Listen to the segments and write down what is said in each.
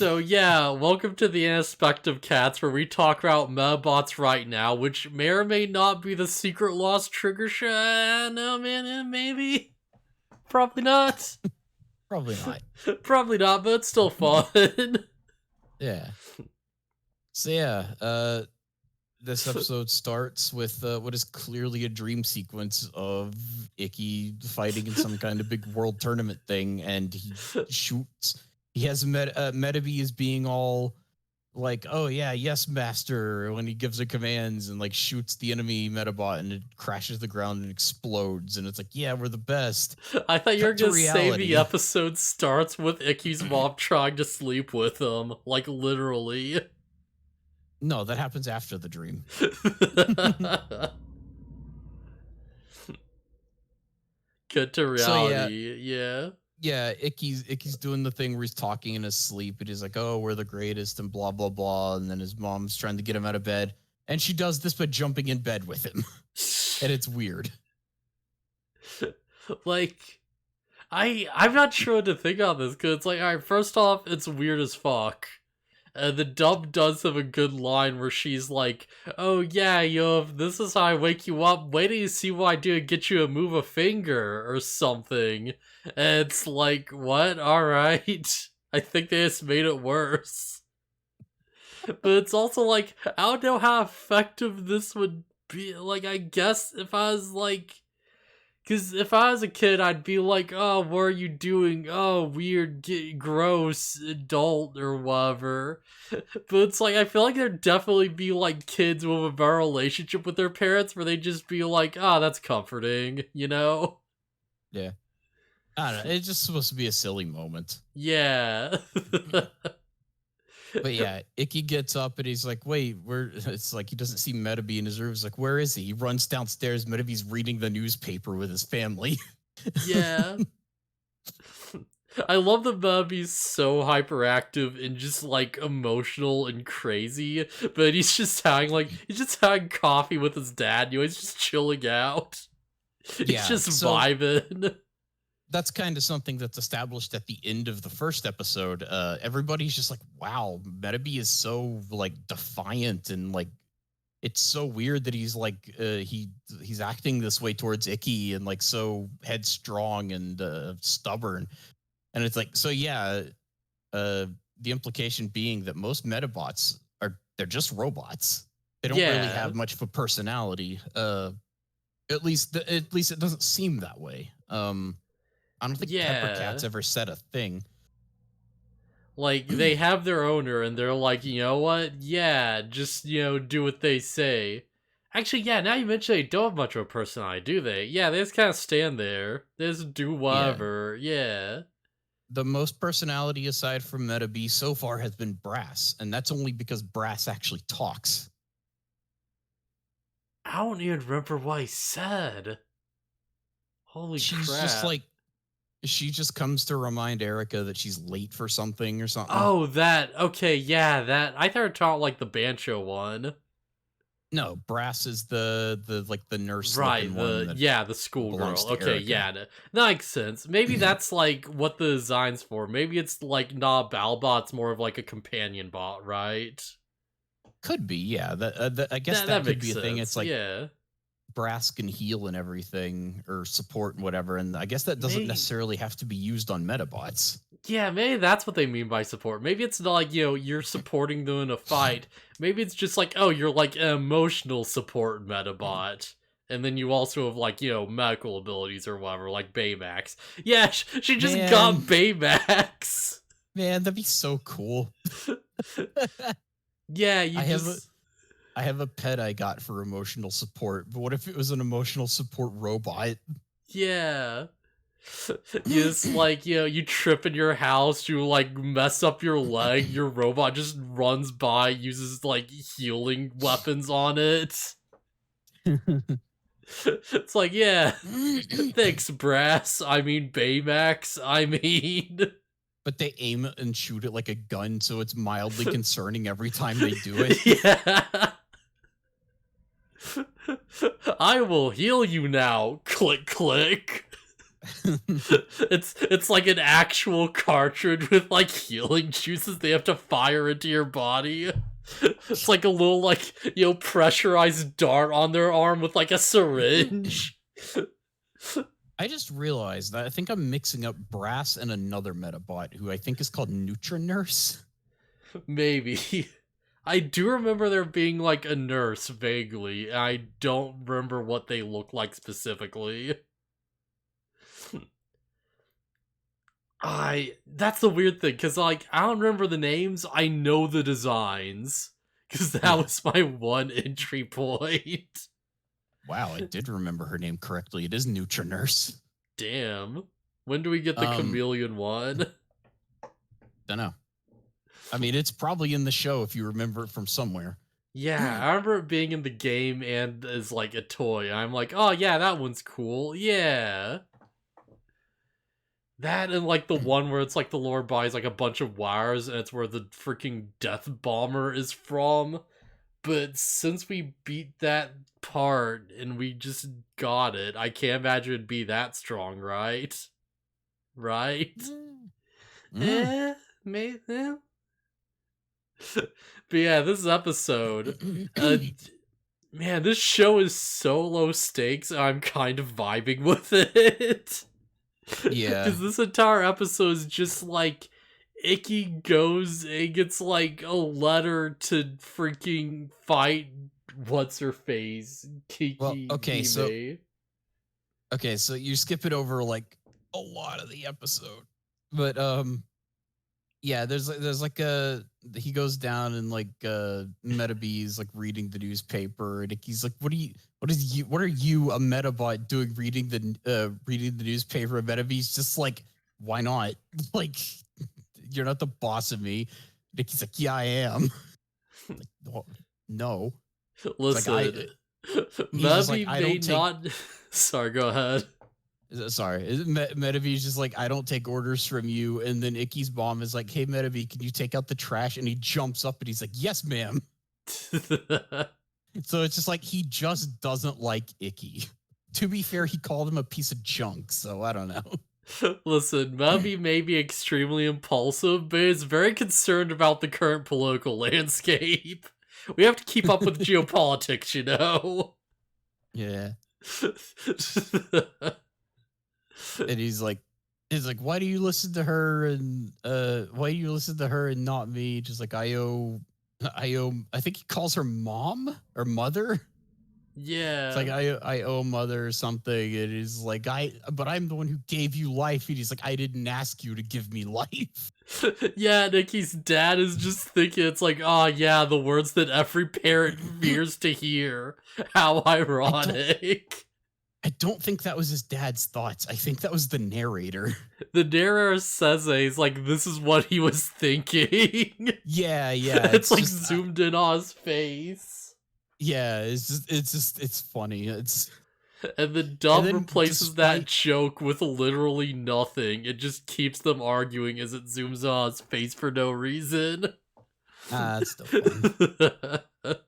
So yeah, welcome to the Anispective Cats, where we talk about Medabots right now, which may or may not be the secret lost trigger shot. No, man, maybe. Probably not. Probably not. Probably not, but it's still fun. Yeah. So this episode starts with what is clearly a dream sequence of Icky fighting in some kind of big world tournament thing, and he shoots. He has Medaby is being all like, "Oh yeah, yes, master," when he gives her commands and like shoots the enemy Medabot, and it crashes the ground and explodes, and it's like, "Yeah, we're the best." I thought you were Cut to gonna say the reality. episode starts with Icky's mom trying to sleep with him, like literally. No, that happens after the dream. Cut to So reality, yeah. yeah, Icky's doing the thing where he's talking in his sleep, and he's like, "Oh, we're the greatest," and blah blah blah. And then his mom's trying to get him out of bed, and she does this by jumping in bed with him, and it's weird. Like, I'm not sure what to think on this, because it's like, alright, first off, it's weird as fuck. The dub does have a good line where she's like, "Oh yeah, yo, if this is how I wake you up, wait till you see what I do and get you to move a finger," or something. And it's like, what? Alright. I think they just made it worse. But it's also like, I don't know how effective this would be. Like, I guess if I was like, because if I was a kid, I'd be like, "Oh, what are you doing? Oh, weird, gross, adult, or whatever." But it's like, I feel like there'd definitely be like kids with a better relationship with their parents where they'd just be like, "Oh, that's comforting," you know? Yeah, I don't know. It's just supposed to be a silly moment. Yeah. But yeah, Icky gets up and he's like, "Wait, where?" It's like he doesn't see Medaby in his room. He's like, "Where is he?" He runs downstairs. Medaby's reading the newspaper with his family. Yeah. I love that Bubby's so hyperactive and just like emotional and crazy, but he's just having coffee with his dad. He's just chilling out. He's Yeah, just so vibing. that's kind of something that's established at the end of the first episode. Everybody's just like, "Wow, Medaby is so like defiant and like it's so weird that he's like he's acting this way towards Icky and like so headstrong and stubborn." And it's like, so yeah, the implication being that most Medabots they're just robots. They don't really Yeah. have much of a personality. At least it doesn't seem that way. I don't think Pepper Yeah. Cat's ever said a thing. Like, they have their owner and they're like, "You know what? Yeah, just, do what they say." Actually, yeah, now you mention they don't have much of a personality, do they? Yeah, they just kind of stand there. They just do Yeah. whatever. Yeah. The most personality aside from Medaby so far has been Brass, and that's only because Brass actually talks. I don't even remember what he said. Holy She's crap. just like, she just comes to remind Erica that she's late for something or something. Oh, that. Okay, yeah, that. I thought it taught like the Bancho one. No, Brass is the like the nurse Right, looking one that the schoolgirl. belongs to Okay, Erica. yeah, that makes sense. Maybe that's like what the design's for. Maybe it's like not a battle bot, it's more of like a companion bot, right? Could be, yeah. I guess that could makes be a sense. thing. It's like yeah. Brass can heal and everything, or support and whatever. And I guess that doesn't necessarily have to be used on Medabots. Yeah, maybe that's what they mean by support. Maybe it's not like, you're supporting them in a fight. Maybe it's just like, oh, you're like an emotional support Medabot. And then you also have like, medical abilities or whatever, like Baymax. Yeah, she just got Baymax. Man, that'd be so cool. Yeah, I have a pet I got for emotional support, but what if it was an emotional support robot? Yeah. You just like, you trip in your house, you like mess up your leg, your robot just runs by, uses like healing weapons on it. It's like, yeah, thanks, Brass. I mean, Baymax. I mean. But they aim it and shoot it like a gun, so it's mildly concerning every time they do it. Yeah. I will heal you now. Click, click. It's like an actual cartridge with like healing juices they have to fire into your body. It's like a little like, pressurized dart on their arm with like a syringe. I just realized that I think I'm mixing up Brass and another Medabot who I think is called Nutrinurse. Maybe. I do remember there being like a nurse vaguely. I don't remember what they look like specifically. That's the weird thing, because like I don't remember the names, I know the designs. Because that was my one entry point. Wow, I did remember her name correctly. It is Nutrinurse. Damn. When do we get the chameleon one? Dunno. I mean, it's probably in the show if you remember it from somewhere. Yeah, I remember it being in the game and as like a toy. I'm like, oh yeah, that one's cool. Yeah. That and like the one where it's like the lore buys like a bunch of wires and it's where the freaking death bomber is from. But since we beat that part and we just got it, I can't imagine it'd be that strong, right? Right? Maybe. But yeah, this episode, man, this show is so low stakes. I'm kind of vibing with it. Yeah. Because this entire episode is just like Icky goes and gets like a letter to freaking fight what's her face, Kiki. Well, okay, Hime. so you skip it over like a lot of the episode, but yeah, there's like he goes down and like Medabee's like reading the newspaper and he's like, what are you a Medabot doing reading the newspaper? And Medabee's just like, why not? Like, you're not the boss of me. He's like, yeah, I am. Like, well, no. Listen, Medabee may not. Sorry, go ahead. Sorry, Medabee's just like, I don't take orders from you. And then Icky's mom is like, hey, Medabee, can you take out the trash? And he jumps up and he's like, yes, ma'am. So it's just like, he just doesn't like Icky. To be fair, he called him a piece of junk. So I don't know. Listen, Medabe may be extremely impulsive, but is very concerned about the current political landscape. We have to keep up with geopolitics, you know? Yeah. And he's like, why do you listen to her and not me? Just like I think he calls her mom or mother. Yeah. It's like I owe mother or something. And he's like, but I'm the one who gave you life. And he's like, I didn't ask you to give me life. Yeah, Nikki's dad is just thinking, it's like, oh yeah, the words that every parent fears to hear. How ironic. I don't think that was his dad's thoughts. I think that was the narrator. The narrator says it. He's like, this is what he was thinking. Yeah. It's like just, zoomed in on his face. Yeah, it's funny. And the dub replaces that joke with literally nothing. It just keeps them arguing as it zooms on his face for no reason. That's still funny.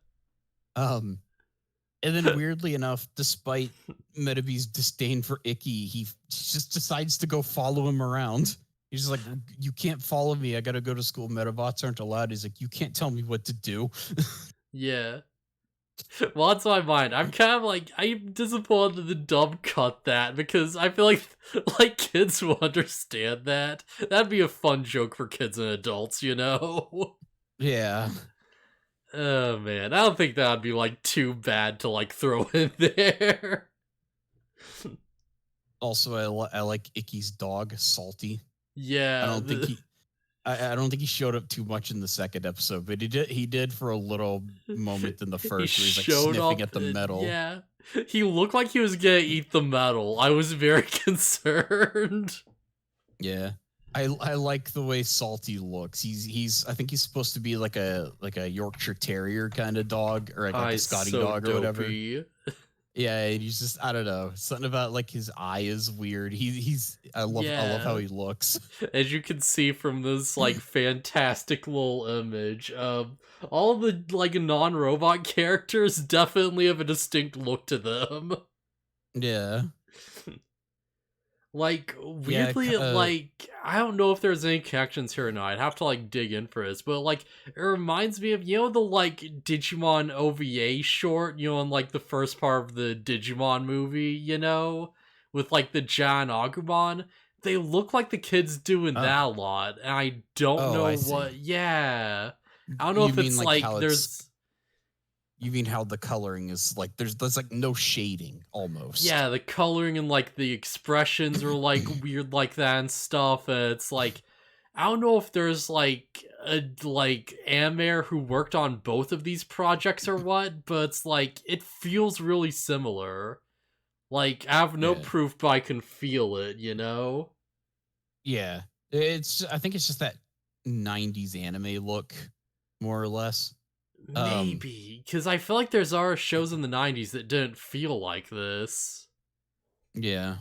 And then weirdly enough, despite Medabee's disdain for Icky, he just decides to go follow him around. He's just like, you can't follow me. I got to go to school. Medabots aren't allowed. He's like, you can't tell me what to do. Yeah. Well, that's my mind. I'm kind of like, I'm disappointed that the dub cut that because I feel like kids will understand that. That'd be a fun joke for kids and adults, you know? Yeah. Oh man, I don't think that would be like too bad to like throw in there. Also, I like Icky's dog, Salty. Yeah, I don't think he showed up too much in the second episode, but he did for a little moment in the first where he's like sniffing at the metal. Yeah, he looked like he was gonna eat the metal. I was very concerned. Yeah. I like the way Salty looks. He's I think he's supposed to be like a Yorkshire Terrier kind of dog or like a Scotty dog or whatever. Yeah, he's just, I don't know, something about like his eye is weird. I love how he looks. As you can see from this like fantastic little image, all the like non-robot characters definitely have a distinct look to them. Yeah. Like, Yeah, weirdly, like, I don't know if there's any connections here or not. I'd have to, like, dig in for this. But, like, it reminds me of, the, like, Digimon OVA short, in, like, the first part of the Digimon movie, with, like, the Jan Agumon. They look like the kids doing oh, that a lot. And I don't oh, know I see. what, yeah. I don't know You if mean it's, like like, how it's there's... you mean how the coloring is like there's like no shading almost. Yeah, the coloring and like the expressions are like weird like that and stuff. And it's like I don't know if there's like a like animator who worked on both of these projects or what, but it's like it feels really similar. Like I have no Yeah. proof, but I can feel it. Yeah. I think it's just that 90s anime look more or less. Um Maybe because I feel like there's other shows in the '90s that didn't feel like this. yeah.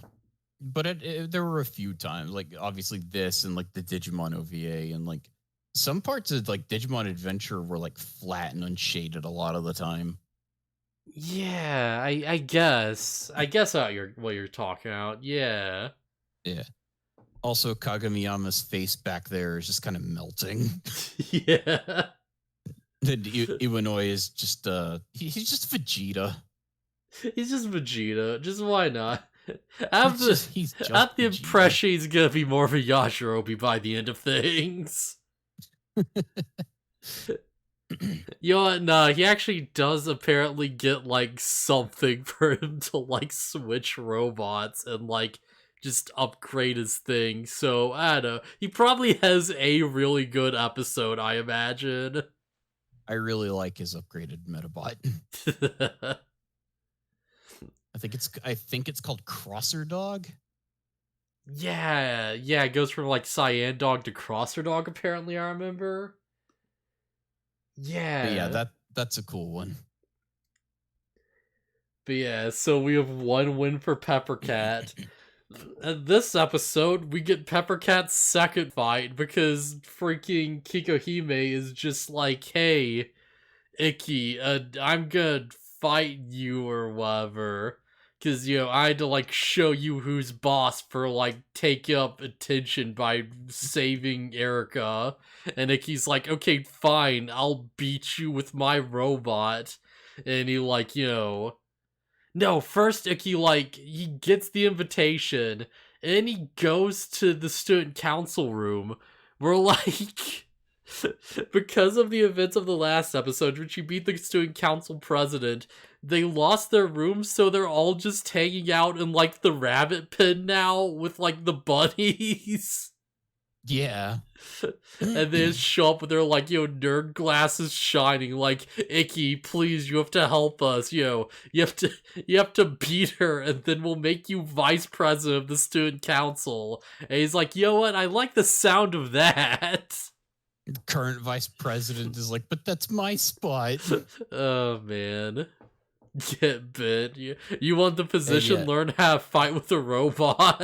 But there were a few times like obviously this and like the Digimon OVA and like some parts of like Digimon Adventure were like flat and unshaded a lot of the time. Yeah, I guess what you're talking about. Yeah. Yeah. Also Kagamiyama's face back there is just kind of melting. Yeah. And Iwanoi is just he's just Vegeta. He's just Vegeta. Just why not? I have He's I just have the Vegeta. impression he's gonna be more of a Yajirobe by the end of things. You know what? Nah, he actually does apparently get like something for him to like switch robots and like just upgrade his thing. So I don't know. He probably has a really good episode, I imagine. I really like his upgraded Medabot. I think it's called Crosser Dog. Yeah, yeah, it goes from like Cyan Dog to Crosser Dog, apparently, I remember. But yeah, Yeah. that's a cool one. But yeah, so we have one win for Peppercat. And this episode, we get Peppercat's second fight because freaking Kikohime is just like, hey, Icky, I'm gonna fight you or whatever. Cause, I had to, like, show you who's boss for, like, taking up attention by saving Erica. And Icky's like, okay, fine, I'll beat you with my robot. And he, like, no, first Icky, like, he gets the invitation, and then he goes to the student council room, where, like, because of the events of the last episode, when she beat the student council president, they lost their rooms, so they're all just hanging out in, like, the rabbit pen now, with, like, the bunnies. Yeah. And they just show up with their like, nerd glasses shining, like, Icky, please, you have to help us, you have to beat her, and then we'll make you vice president of the student council. And he's like, you know what? I like the sound of that. Current vice president is like, but that's my spot. Oh man. Get bit. You want the And position, yeah, learn how to fight with a robot.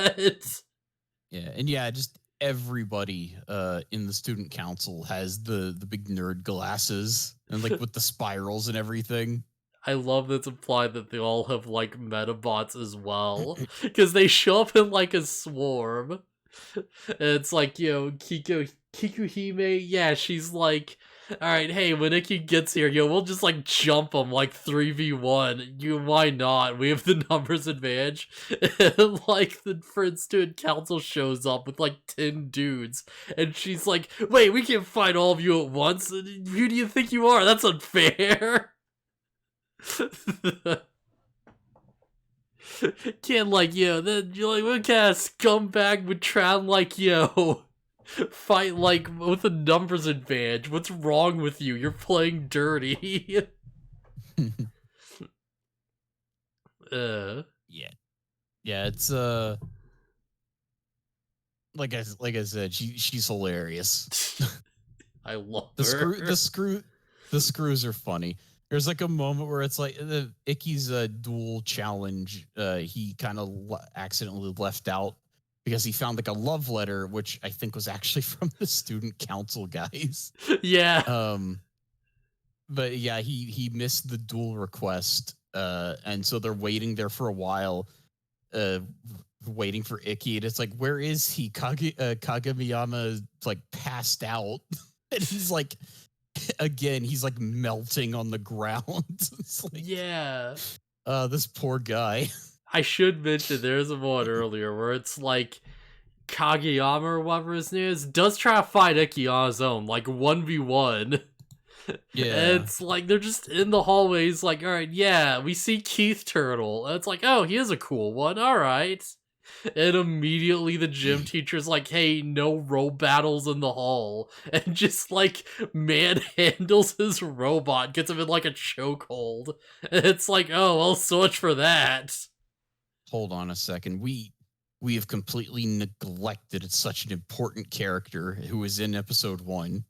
yeah, and yeah, just everybody in the student council has the big nerd glasses and like with the spirals and everything. I love that it's implied that they all have like Medabots as well, because they show up in like a swarm. And it's like, Kikuhime, yeah, she's like, all right, hey, when Ikki gets here, we'll just like jump him like 3v1. Why not? We have the numbers advantage. And like the Friend Student Council shows up with like 10 dudes, and she's like, wait, we can't fight all of you at once. Who do you think you are? That's unfair. Can't like then you're like, what kind of scumbag would try and like fight like with a numbers advantage? What's wrong with you? You're playing dirty. Yeah, yeah, it's like I said, she's hilarious. I love the her. the screws are funny. There's like a moment where it's like the Icky's dual challenge. He kind of accidentally left out because he found like a love letter, which I think was actually from the student council guys. Yeah. But yeah, he missed the dual request, and so they're waiting there for a while. waiting for Icky, and it's like, where is he? Kagemiyama like passed out, and he's like, again, he's like melting on the ground. It's like, Yeah. This poor guy. I should mention there's a one earlier where it's like Kageyama or whatever his name is does try to fight Icky on his own, like 1v1. Yeah. It's like they're just in the hallways, like, alright, yeah, we see Keith Turtle. And it's like, oh, he is a cool one, alright. And immediately the gym teacher's like, hey, no row battles in the hall. And just like manhandles his robot, gets him in like a chokehold. And it's like, oh, well, so much for that. Hold on a second. We have completely neglected such an important character who was in episode 1,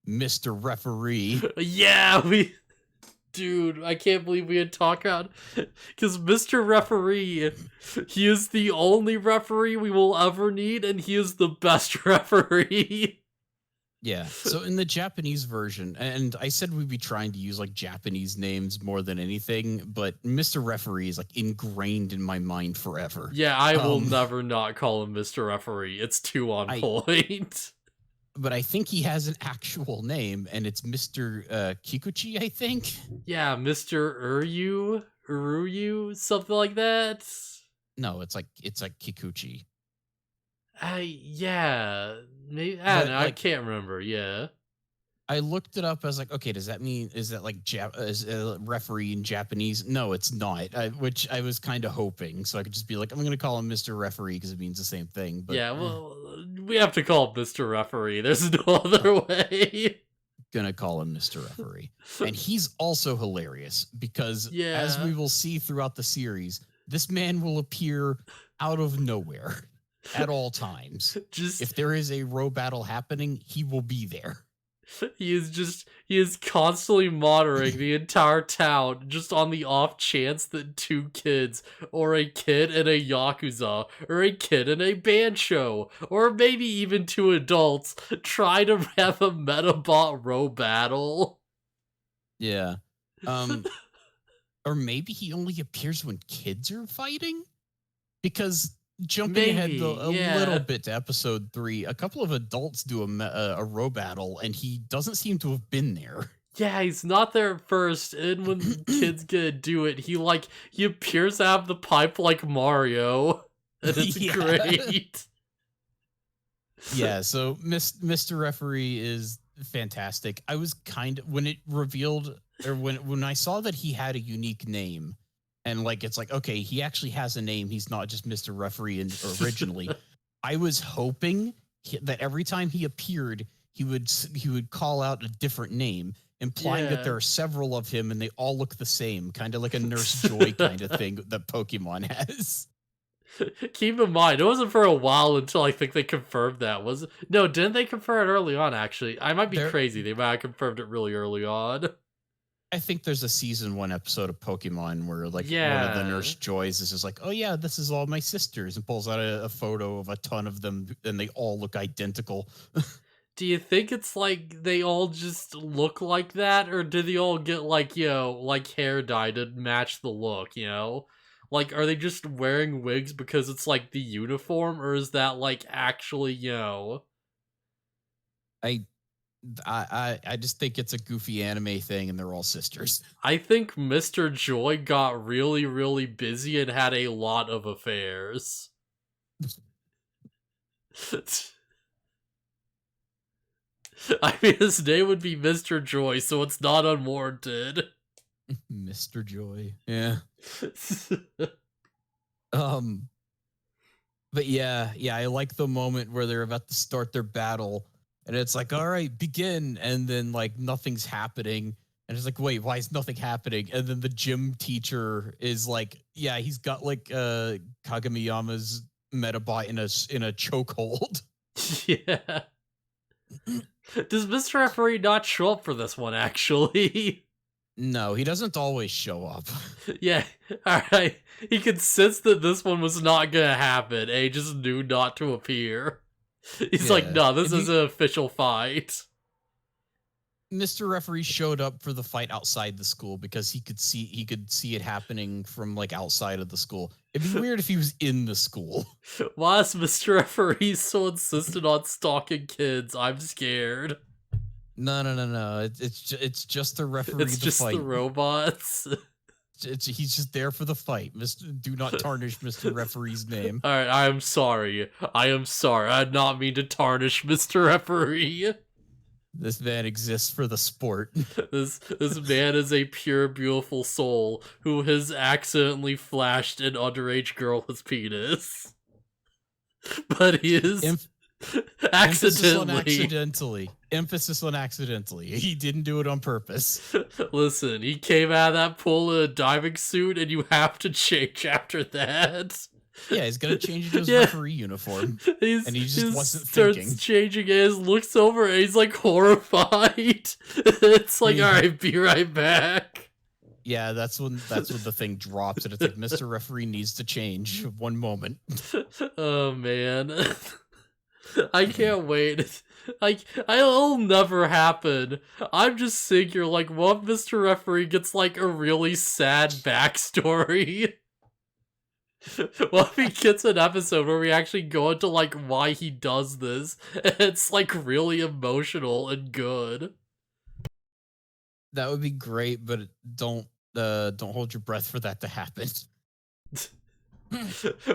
Mr. Referee. Yeah, dude, I can't believe we had talked about, because Mr. Referee, he is the only referee we will ever need, and he is the best referee. Yeah. So in the Japanese version, and I said we'd be trying to use like Japanese names more than anything, but Mr. Referee is like ingrained in my mind forever. Yeah, I will never not call him Mr. Referee. It's too on point. But I think he has an actual name, and it's Mr. Kikuchi, I think. Yeah, Mr. Uruyu, something like that. No, it's like Kikuchi. Yeah, maybe, I don't know, I can't remember. Yeah, I looked it up. I was like, okay, does that mean, is that like is a referee in Japanese? No, it's not. Which I was kind of hoping, so I could just be like, I'm going to call him Mr. Referee because it means the same thing. But yeah, well, we have to call him Mr. Referee. There's no other way. Gonna call him Mr. Referee, and he's also hilarious because, as we will see throughout the series, this man will appear out of nowhere at all times. Just if there is a row battle happening, he will be there. He is constantly monitoring the entire town just on the off chance that 2 kids, or a kid in a Yakuza, or a kid in a band show, or maybe even 2 adults try to have a Medabot row battle. Yeah. Or maybe he only appears when kids are fighting? Because jumping ahead a little bit to episode 3, a couple of adults do a row battle, and he doesn't seem to have been there. Yeah, he's not there at first, and when the kids gonna do it, he appears out of the pipe like Mario, and it's great. Yeah, so Mr. Referee is fantastic. I was when it revealed, or when I saw that he had a unique name, and like it's like, okay, he actually has a name. He's not just Mr. Referee originally. I was hoping that every time he appeared, he would call out a different name, implying that there are several of him and they all look the same, kind of like a Nurse Joy kind of thing that Pokemon has. Keep in mind, it wasn't for a while until I think they confirmed that. No, didn't they confirm it early on, actually? I might be crazy. They might have confirmed it really early on. I think there's a season 1 episode of Pokemon where like one of the Nurse Joys is just like, oh yeah, this is all my sisters, and pulls out a photo of a ton of them, and they all look identical. Do you think it's like they all just look like that, or do they all get like, like hair dye to match the look, Like, are they just wearing wigs because it's like the uniform, or is that like actually, I just think it's a goofy anime thing, and they're all sisters. I think Mr. Joy got really, really busy and had a lot of affairs. I mean, his name would be Mr. Joy, so it's not unwarranted. Mr. Joy. Yeah. But yeah, I like the moment where they're about to start their battle, and it's like, all right, begin, and then like nothing's happening, and it's like, wait, why is nothing happening? And then the gym teacher is like, yeah, he's got like Kagemiyama's Medabot in a chokehold. Yeah. Does Mr. Referee not show up for this one, actually? No, he doesn't always show up. Yeah, alright. He could sense that this one was not gonna happen, and he just knew not to appear. He's like, no, this is an official fight. Mr. Referee showed up for the fight outside the school because he could see it happening from like outside of the school. It'd be weird if he was in the school. Why is Mr. Referee so insistent on stalking kids? I'm scared. No. It's just the referee. It's the just fight. the robots. He's just there for the fight. Do not tarnish Mr. Referee's name. Alright, I am sorry. I did not mean to tarnish Mr. Referee. This man exists for the sport. This man is a pure, beautiful soul who has accidentally flashed an underage girl with penis. But he is accidentally. Emphasis on accidentally. He didn't do it on purpose. Listen, he came out of that pool in a diving suit, and you have to change after that. Yeah, he's gonna change into his referee uniform, and he just wasn't thinking. Starts changing it, looks over, and he's like horrified. It's like, all right, be right back. Yeah, that's when the thing drops, and it's like Mr. Referee needs to change. One moment. Oh man, I can't wait. Like, it'll never happen. I'm just thinking, like, what if Mr. Referee gets like a really sad backstory? What if he gets an episode where we actually go into like why he does this, and it's like really emotional and good? That would be great, but don't hold your breath for that to happen.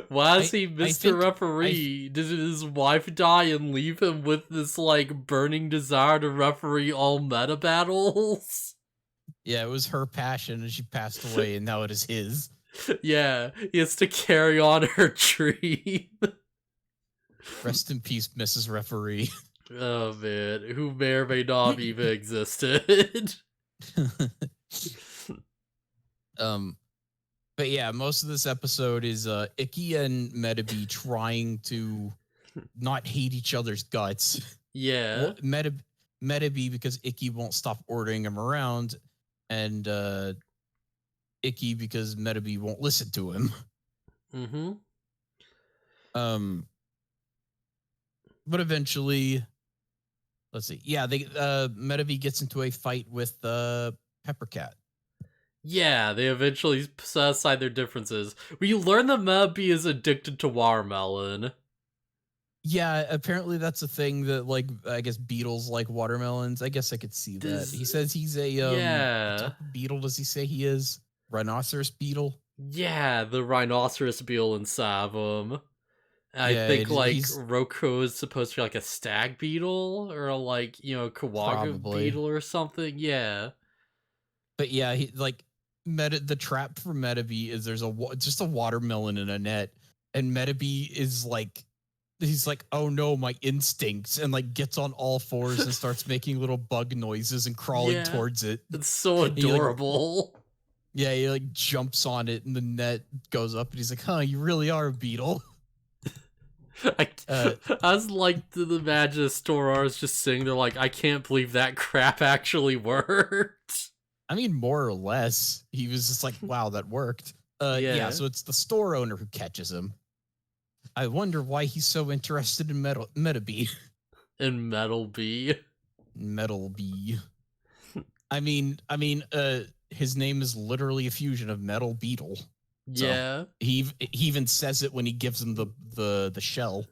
Why is he Mr. Referee? Did his wife die and leave him with this like burning desire to referee all meta battles? Yeah, it was her passion and she passed away, and now it is his. Yeah, he has to carry on her dream. Rest in peace, Mrs. Referee. Oh man, who may or may not have even existed. But yeah, most of this episode is Icky and Medabots trying to not hate each other's guts. Yeah. Well, Medabots because Icky won't stop ordering him around, and Icky because Medabots won't listen to him. Mm-hmm. But eventually, let's see. Yeah, Medabots gets into a fight with Peppercat. Yeah, they eventually set aside their differences. We learn that Medabots is addicted to watermelon. Yeah, apparently that's a thing that, like, I guess beetles like watermelons. I guess I could see that. He says he's a what type of beetle does he say he is? Rhinoceros beetle? Yeah, the rhinoceros beetle inside of him. I think like Roku is supposed to be like a stag beetle or like, you know, Kawaga beetle or something. Yeah. But yeah, he like the trap for Medabots is there's just a watermelon in a net, and Medabots is like, he's like, oh no, my instincts, and like gets on all fours and starts making little bug noises and crawling towards it. It's so adorable. He like jumps on it and the net goes up and he's like, huh, you really are a beetle. I was like to imagine the store owners just sitting there like, I can't believe that crap actually worked. I mean, more or less. He was just like, wow, that worked. Yeah, so it's the store owner who catches him. I wonder why he's so interested in Medabots. In Metal Bee. Metal Bee. I mean, his name is literally a fusion of Metal Beetle. Yeah. So he even says it when he gives him the shell.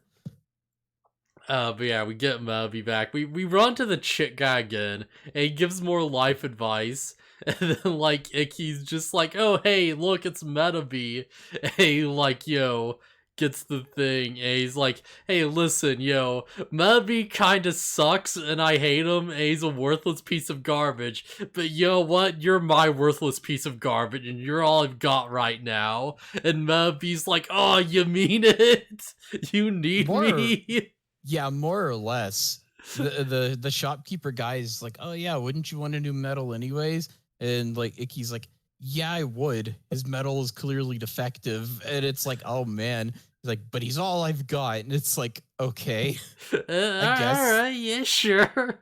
But yeah, we get Medabots back. We run to the chick guy again, and he gives more life advice. And then like Icky's just like, oh hey, look, it's Medabots. And he like, yo, gets the thing, and he's like, hey, listen, yo, Medabots kinda sucks, and I hate him, and he's a worthless piece of garbage, but you know what? You're my worthless piece of garbage, and you're all I've got right now. And Medabots like, oh, you mean it? You need me? Yeah, more or less. The shopkeeper guy is like, oh yeah, wouldn't you want a new medal anyways? And like Icky's like, yeah, I would. His medal is clearly defective. And it's like, oh man. He's like, but he's all I've got. And it's like, okay. I guess. Alright, yeah, sure.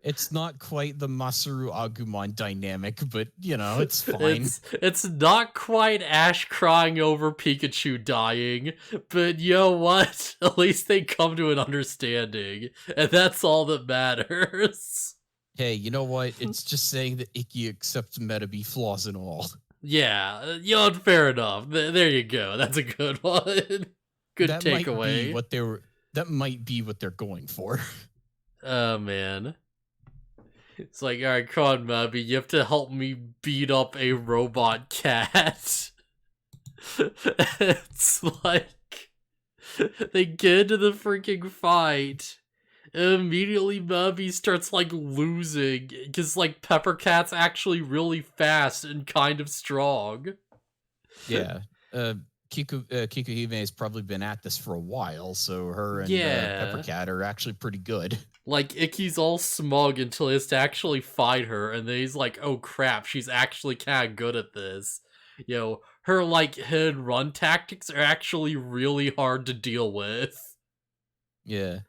It's not quite the Masaru Agumon dynamic, but you know, it's fine. It's not quite Ash crying over Pikachu dying, but you know what? At least they come to an understanding, and that's all that matters. Hey, you know what? It's just saying that Icky accepts Metabee flaws and all. Yeah, fair enough. There you go. That's a good one. Good That might be takeaway. what they were. That might be what they're going for. Oh, man. It's like, alright, come on, Mabby, you have to help me beat up a robot cat. It's like, they get into the freaking fight, and immediately Mabby starts, like, losing, because, like, Pepper Cat's actually really fast and kind of strong. Yeah. Kikuhime has probably been at this for a while, so her and Yeah. Peppercat are actually pretty good. Like, Icky's all smug until he has to actually fight her, and then he's like, oh crap, she's actually kind of good at this. Her, like, hit and run tactics are actually really hard to deal with. Yeah.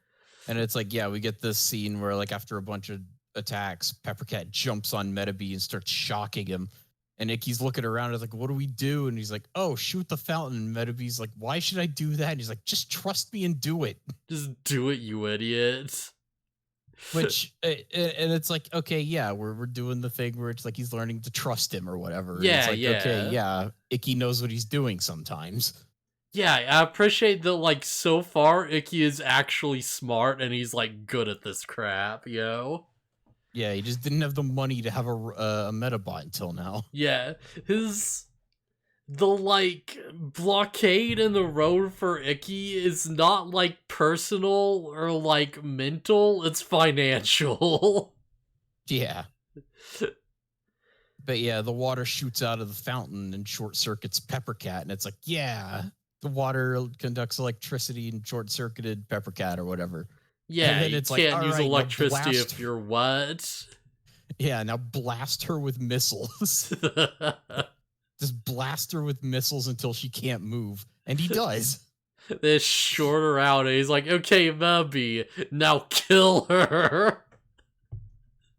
And it's like, yeah, we get this scene where, like, after a bunch of attacks, Peppercat jumps on Metabee and starts shocking him. And Icky's looking around and is like, what do we do? And he's like, oh, shoot the fountain. And Metabee's like, why should I do that? And he's like, just trust me and do it. Just do it, you idiot. Which, and it's like, okay, yeah, we're doing the thing where it's like he's learning to trust him or whatever. And Yeah, it's like, yeah. okay, yeah, Icky knows what he's doing sometimes. Yeah, I appreciate that, like, so far, Icky is actually smart and he's, like, good at this crap, Yeah, he just didn't have the money to have a Medabot until now. Yeah, the, like, blockade in the road for Icky is not, like, personal or, like, mental, it's financial. Yeah. But yeah, the water shoots out of the fountain and short circuits Peppercat, and it's like, yeah, the water conducts electricity and short circuited Peppercat or whatever. Yeah, and then you it's can't like, use right, electricity if you're what? Yeah, now blast her with missiles. Just blast her with missiles until she can't move. And he does. They short her out, and he's like, okay, Mabby, now kill her.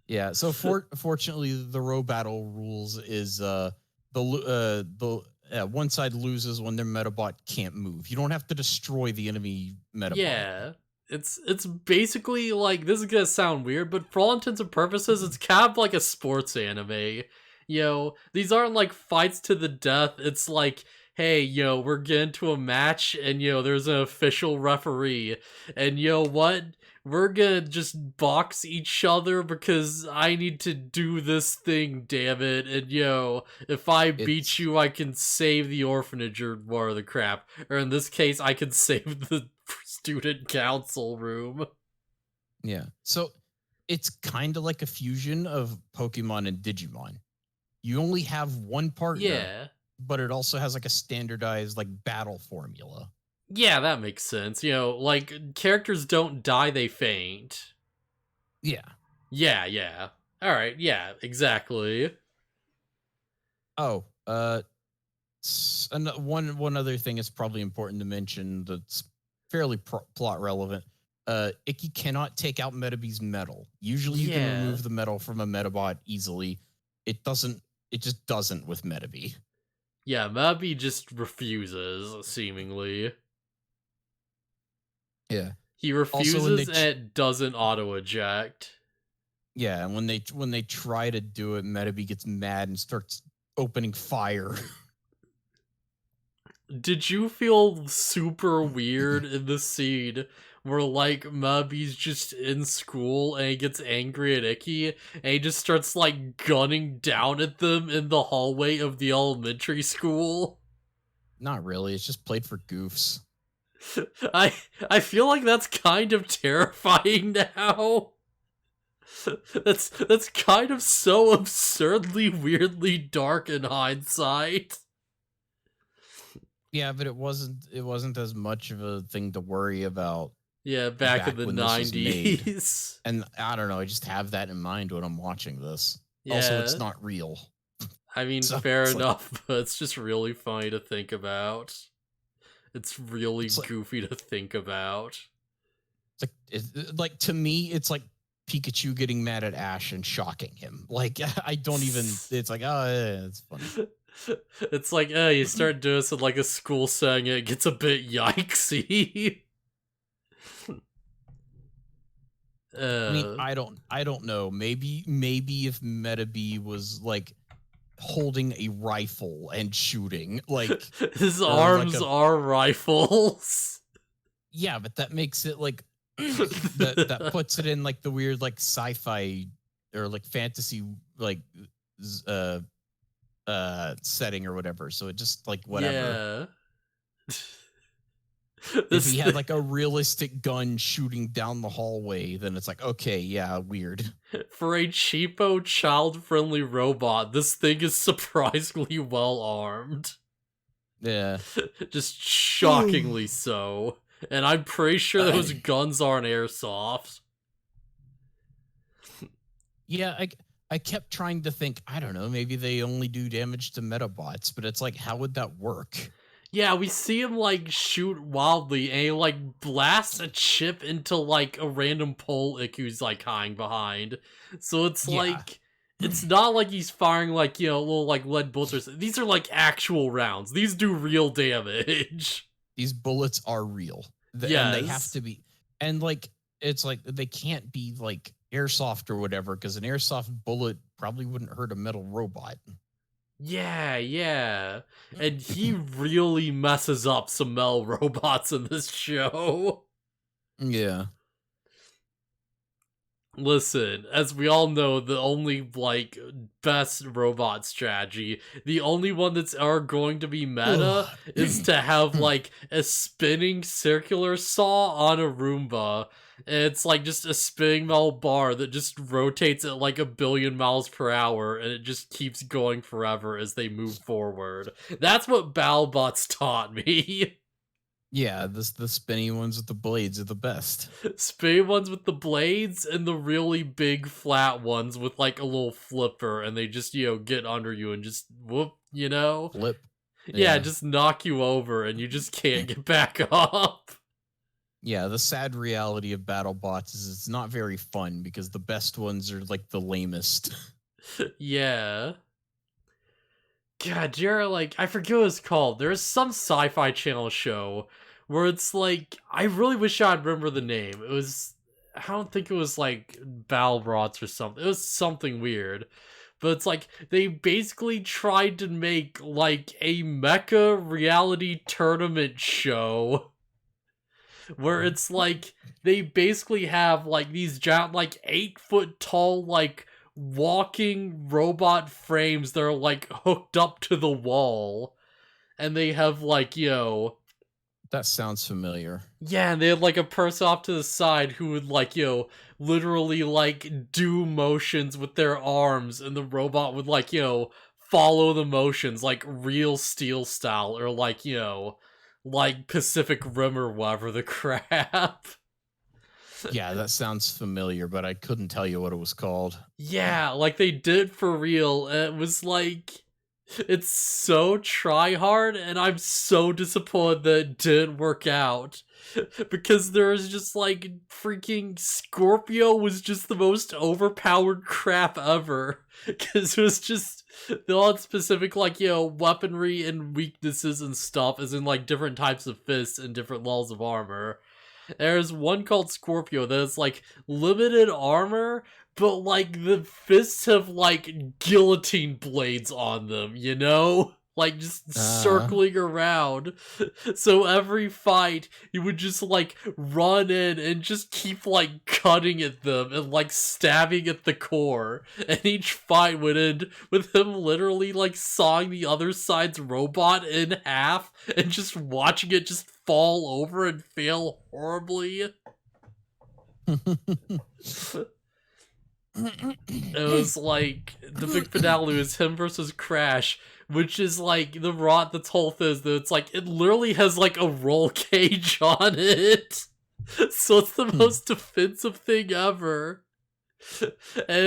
Yeah, so fortunately, the row battle rules is one side loses when their Medabot can't move. You don't have to destroy the enemy Medabot. Yeah. It's basically like, this is gonna sound weird, but for all intents and purposes, it's kind of like a sports anime. These aren't like fights to the death. It's like, hey, we're getting to a match, and there's an official referee, and what? We're gonna just box each other because I need to do this thing, damn it. And if I beat you, I can save the orphanage or more of the crap. Or in this case, I can save the student council room. Yeah. So it's kind of like a fusion of Pokemon and Digimon. You only have one partner. Yeah. But it also has like a standardized like battle formula. Yeah, that makes sense. Like, characters don't die, they faint. Yeah. Yeah. All right, yeah, exactly. Oh, one other thing is probably important to mention that's fairly plot relevant. Icky cannot take out Metabee's metal. Usually you can remove the metal from a Medabot easily. It just doesn't with Metabee. Yeah, Mabby just refuses, seemingly. Yeah. He refuses and it doesn't auto-eject. Yeah, and when they try to do it, Metabee gets mad and starts opening fire. Did you feel super weird in the scene where, like, Mabby's just in school and he gets angry at Icky and he just starts, like, gunning down at them in the hallway of the elementary school? Not really. It's just played for goofs. I feel like that's kind of terrifying now. That's kind of so absurdly, weirdly dark in hindsight. Yeah, but it wasn't as much of a thing to worry about. Yeah, back in the 90s. And I don't know, I just have that in mind when I'm watching this. Yeah. Also, it's not real. I mean, so, fair enough, but it's just really funny to think about. It's really goofy to think about. It's like to me, it's like Pikachu getting mad at Ash and shocking him. Like, I don't even, it's like, oh, yeah, it's funny. It's like, you start doing this in like a school setting, it gets a bit yikesy. I mean, Uh, I don't know. Maybe if Metabee was like holding a rifle and shooting, like, his or like arms a are rifles. yeah, but that makes it like that puts it in like the weird like sci-fi or like fantasy like z- uh setting or whatever. So it just like whatever. Yeah. If This he thing, had like a realistic gun shooting down the hallway, then it's like, okay, yeah, weird. for a cheapo, child-friendly robot, this thing is surprisingly well armed. Yeah. Just shockingly so. And I'm pretty sure those guns aren't airsoft. Yeah, I kept trying to think, I don't know, maybe they only do damage to Medabots, but it's like, how would that work? Yeah, we see him like shoot wildly and he like blasts a chip into like a random pole Iku's like hiding behind. So it's Yeah. like it's not like he's firing like, you know, little like lead bullets or something. These are like actual rounds. These do real damage. These bullets are real. And they have Yes. to be. And like, it's like they can't be like airsoft or whatever, because an airsoft bullet probably wouldn't hurt a metal robot. Yeah, yeah. And he really messes up some Mel robots in this show. Yeah. Listen, as we all know, the only, like, best robot strategy, the only one that's ever going to be meta, is to have, like, a spinning circular saw on a Roomba. And it's, like, just a spinning metal bar that just rotates at, like, 1,000,000,000 miles per hour, and it just keeps going forever as they move forward. That's what BattleBots taught me. Yeah, the spinny ones with the blades are the best. Spade ones with the blades and the really big flat ones with like a little flipper and they just, you know, get under you and just whoop, you know? Flip. Yeah, Yeah. just knock you over and you just can't get back up. Yeah, the sad reality of BattleBots is it's not very fun because the best ones are like the lamest. Yeah. God, Jared, like, I forget what it's called. There's some sci-fi channel show where it's like, I really wish I'd remember the name. It was, I don't think it was like Balrots or something. It was something weird. But it's like, they basically tried to make like a mecha reality tournament show where it's like, they basically have like these giant, like 8 foot tall, like walking robot frames that are like hooked up to the wall. And they have like, you know, That sounds familiar. yeah, and they had like a person off to the side who would like, you know, literally like do motions with their arms, and the robot would like, you know, follow the motions like real steel style, or like, you know, like Pacific Rim or whatever the crap. Yeah, that sounds familiar, but I couldn't tell you what it was called. Yeah, like they did for real. And it was like, it's so try hard, and I'm so disappointed that it didn't work out. Because there was just like freaking Scorpio was just the most overpowered crap ever. Because it was just, they all had specific, like, you know, weaponry and weaknesses and stuff, as in like different types of fists and different levels of armor. There's one called Scorpio that is like limited armor, but like the fists have like guillotine blades on them, you know? Like just circling around. So every fight, he would just like run in and just keep like cutting at them and like stabbing at the core. And each fight would end with him literally like sawing the other side's robot in half and just watching it just fall over and fail horribly. It was like the big finale was him versus Crash, which is like the rot that's whole thing is that it's like it literally has like a roll cage on it. So it's the most defensive thing ever. And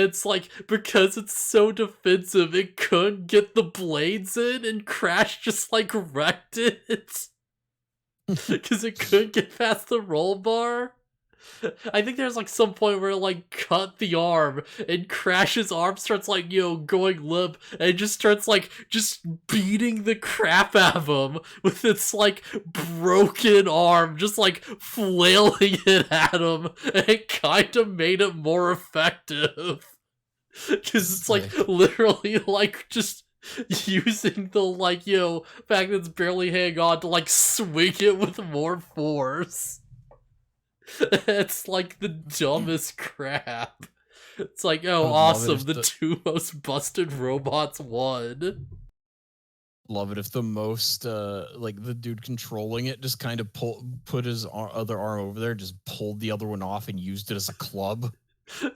it's like, because it's so defensive, it couldn't get the blades in, and Crash just like wrecked it. Because it couldn't get past the roll bar. I think there's like some point where it like cut the arm and Crash's arm starts like, going limp and it just starts like just beating the crap out of him with its like broken arm, just like flailing it at him. And it kind of made it more effective. Because it's like literally like just using the like, fact that it's barely hanging on to like swing it with more force. It's like the dumbest crap. It's like, oh, awesome, the two most busted robots won. Love it if the most, like the dude controlling it just kind of put his other arm over there, just pulled the other one off and used it as a club.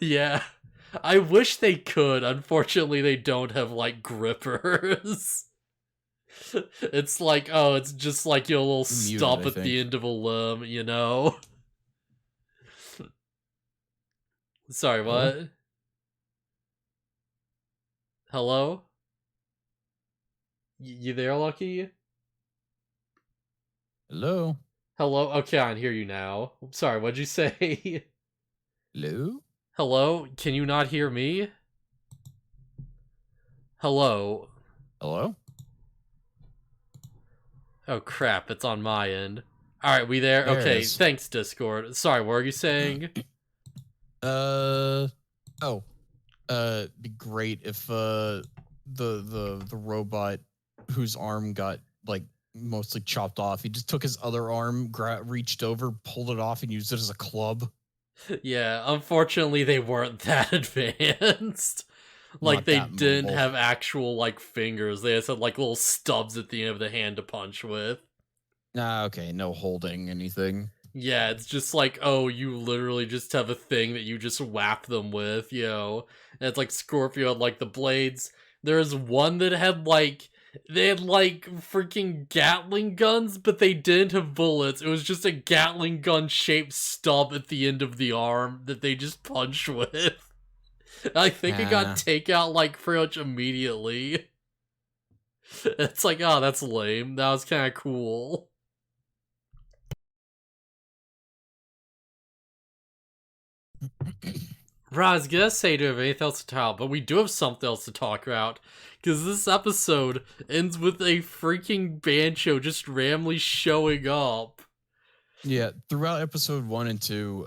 Yeah. I wish they could. Unfortunately, they don't have, like, grippers. It's like, oh, it's just like, a little stump at the end of a limb, Sorry, what? Hello? You there, Lucky? Hello? Hello? Okay, I can hear you now. Sorry, what'd you say? Hello? Hello? Can you not hear me? Hello? Hello? Oh crap, it's on my end. Alright, we there? Okay, thanks, Discord. Sorry, what were you saying? Be great if the robot whose arm got like mostly chopped off, he just took his other arm, reached over, pulled it off, and used it as a club. Yeah, unfortunately they weren't that advanced. Like, they didn't have actual, like, fingers. They just had, like, little stubs at the end of the hand to punch with. Ah, okay, no holding anything. Yeah, it's just like, oh, you literally just have a thing that you just whap them with, And it's like Scorpio had, like, the blades. There's one that had, like, they had, like, freaking Gatling guns, but they didn't have bullets. It was just a Gatling gun-shaped stub at the end of the arm that they just punched with. I think it got takeout, like, pretty much immediately. It's like, oh, that's lame. That was kind of cool. Right, I was gonna say, do we have anything else to talk about, but we do have something else to talk about. Because this episode ends with a freaking Bancho just randomly showing up. Yeah, throughout episode 1 and 2,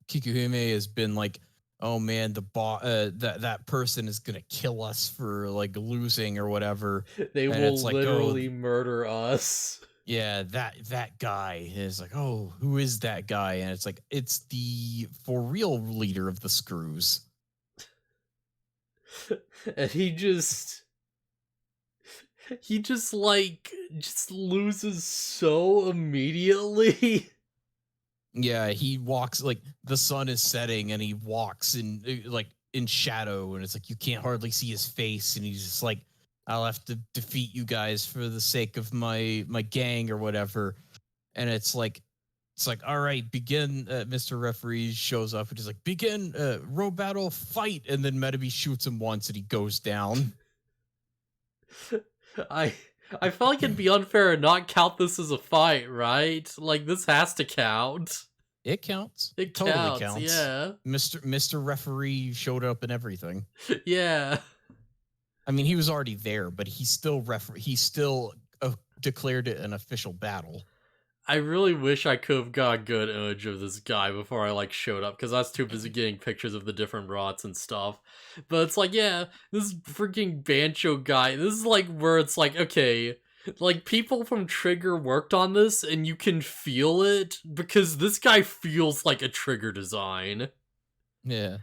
Kikuhime has been like, oh man, that person is gonna kill us for like losing or whatever. They will literally murder us. Yeah, that guy is like, oh, who is that guy? And it's like, it's the for real leader of the Screws. And he just loses so immediately. Yeah, he walks like the sun is setting and he walks in like in shadow and it's like you can't hardly see his face and he's just like, I'll have to defeat you guys for the sake of my gang or whatever. And it's like all right, begin. Mr. Referee shows up and he's like, begin row battle fight, and then Medabots shoots him once and he goes down. I felt like it'd be unfair to not count this as a fight, right? Like, this has to count. It counts. It totally counts. Yeah. Mr. Referee showed up and everything. Yeah. I mean, he was already there, but he still declared it an official battle. I really wish I could have got a good image of this guy before I, like, showed up, because I was too busy getting pictures of the different rots and stuff. But it's like, yeah, this freaking Bancho guy, this is, like, where it's like, okay, like, people from Trigger worked on this, and you can feel it, because this guy feels like a Trigger design. Yeah.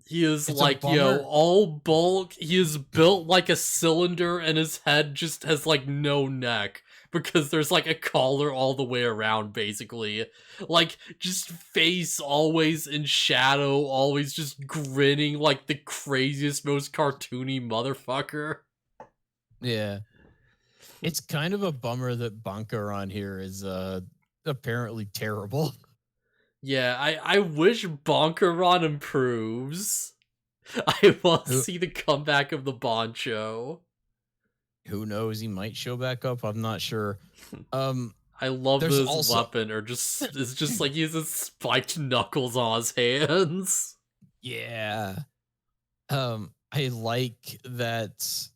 He is like, all bulk, he is built like a cylinder, and his head just has, like, no neck. Because there's, like, a collar all the way around, basically. Like, just face always in shadow, always just grinning like the craziest, most cartoony motherfucker. Yeah. It's kind of a bummer that Bankaran here is, apparently terrible. Yeah, I wish Bankaran improves. I want to see the comeback of the Bancho. Who knows? He might show back up. I'm not sure. I love There's this also weapon, or just it's just like he uses spiked knuckles on his hands. yeah. I like that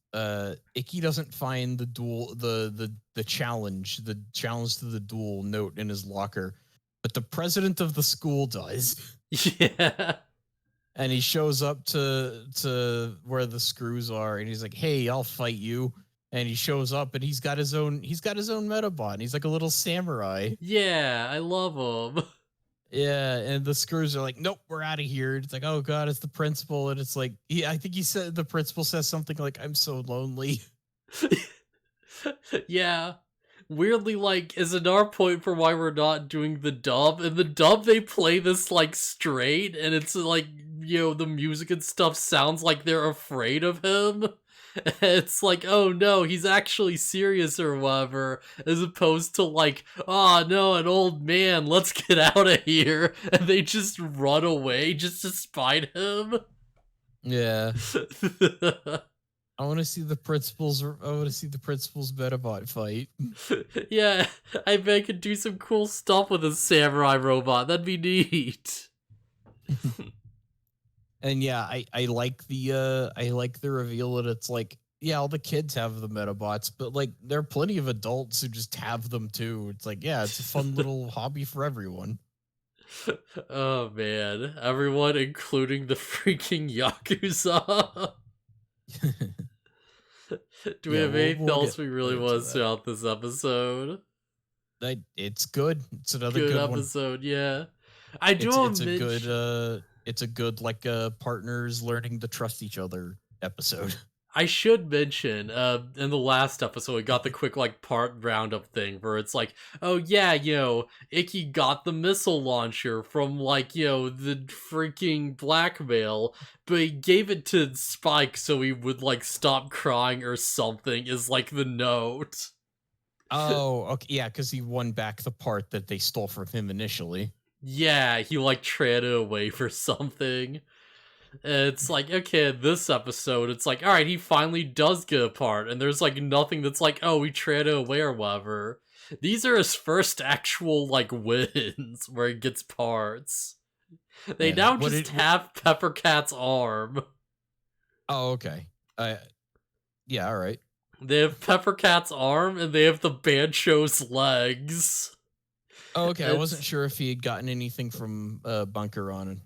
Icky doesn't find the duel the challenge to the duel note in his locker, but the president of the school does. Yeah. And he shows up to where the screws are, and he's like, "Hey, I'll fight you." And he shows up, and he's got his own Medabot. And he's like a little samurai. Yeah, I love him. Yeah, and the screws are like, "Nope, we're out of here." It's like, "Oh God, it's the principal," and it's like, I think he said the principal says something like, "I'm so lonely." Yeah. Weirdly, like, is another point for why we're not doing the dub. In the dub, they play this, like, straight, and it's like, the music and stuff sounds like they're afraid of him. It's like, oh no, he's actually serious or whatever, as opposed to like, oh no, an old man, let's get out of here. And they just run away just to spite him. Yeah, I want to see the principal's. I want to see the principal's Medabot fight. Yeah, I bet I could do some cool stuff with a samurai robot. That'd be neat. And yeah, I like the reveal that it's like, yeah, all the kids have the Medabots, but like there are plenty of adults who just have them too. It's like, yeah, it's a fun little hobby for everyone. Oh man, everyone, including the freaking Yakuza. Do we Yeah, have anything we'll else get we really into want to that. say out this episode? It's good. It's another Good good one. episode, yeah. I do want to mention. It's a good like partners learning to trust each other episode. I should mention, in the last episode, we got the quick, like, part roundup thing where it's like, oh yeah, Icky got the missile launcher from, like, the freaking blackmail, but he gave it to Spike so he would, like, stop crying or something, is, like, the note. Oh, okay, yeah, because he won back the part that they stole from him initially. Yeah, he, like, traded away for something. It's like, okay, this episode, it's like, alright, he finally does get a part, and there's, like, nothing that's like, oh, we traded away or whatever. These are his first actual, like, wins, where he gets parts. They Yeah. now just have Peppercat's arm. Oh, okay. Yeah, all right. They have Peppercat's arm, and they have the Bancho's legs. Oh, okay. I wasn't sure if he had gotten anything from Bunker on.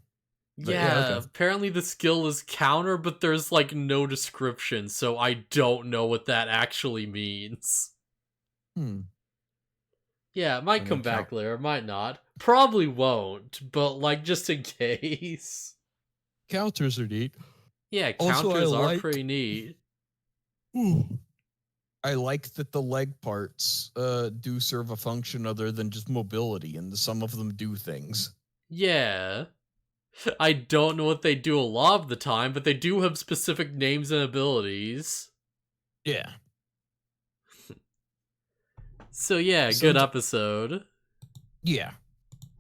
Yeah, Okay. apparently the skill is counter, but there's, like, no description, so I don't know what that actually means. Yeah, it might come back later, it might not. Probably won't, but, like, just in case. Counters are neat. Yeah, counters are pretty neat. I like that the leg parts do serve a function other than just mobility, and some of them do things. Yeah. I don't know what they do a lot of the time, but they do have specific names and abilities. Yeah. So yeah, good episode. Yeah.